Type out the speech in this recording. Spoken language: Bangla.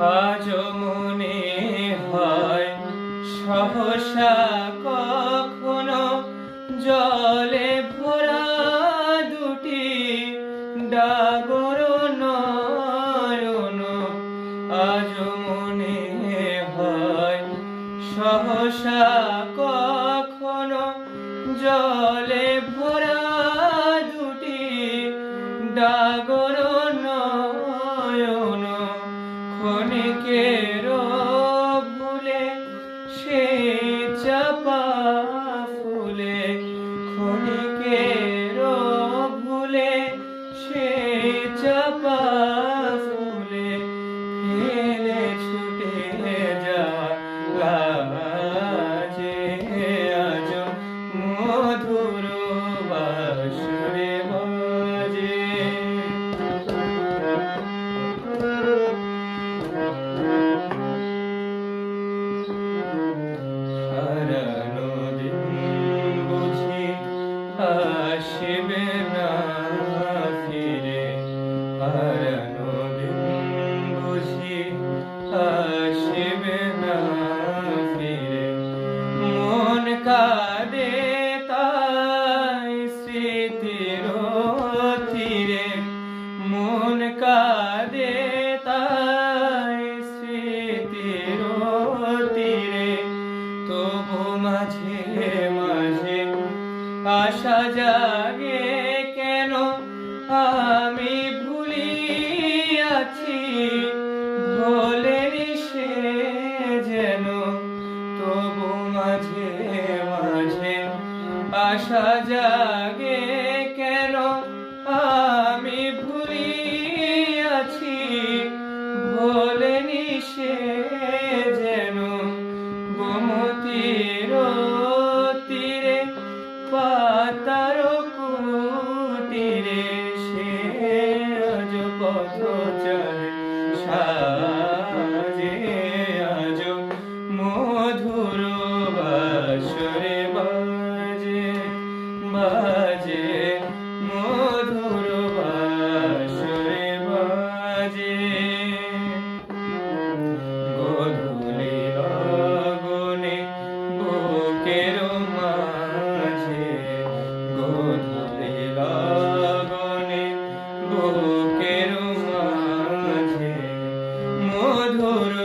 আজও মনে হয় সহসা কখনো জলে ভরা দুটি ডাগর নয়ন। আজও মনে হয় সহসা কখনো জলে ভরা দুটি ডাগর নয়ন। ক্ষণিকের ভুলে সে চাপা ফুলে, ক্ষণিকের ভুলে সে চাপা ফুলে ফেলে ছুটে যাওয়া লাজে। আজ মধুর বাঁশরে বাজে। হারানো দিন বুঝি আসবে না ফিরে, হারানো দিন বুঝি আসবে না ফিরে। মন কাঁদে তাই স্মৃতির তীরে, মন কাঁদে তাই স্মৃতির তীরে। তবু মাঝে মাঝে আশা জাগে কেন আমি ভুলিয়াছি ভোলেনি সে যেন। তবু মাঝে মাঝে আশা জাগে কেন আমি ভুলিয়াছি ভোলেনি সে যেন। গোমতীর তীরে পাতার কুটিরে সে আজ পথ চলে সাজে। আজ মধুর বাঁশরে বাজে, বাজে মধুর বাঁশরে বাজে। গধূলি লগনে বুকের মাঝে, গধূলি লগনে বুকের মাঝে মধুর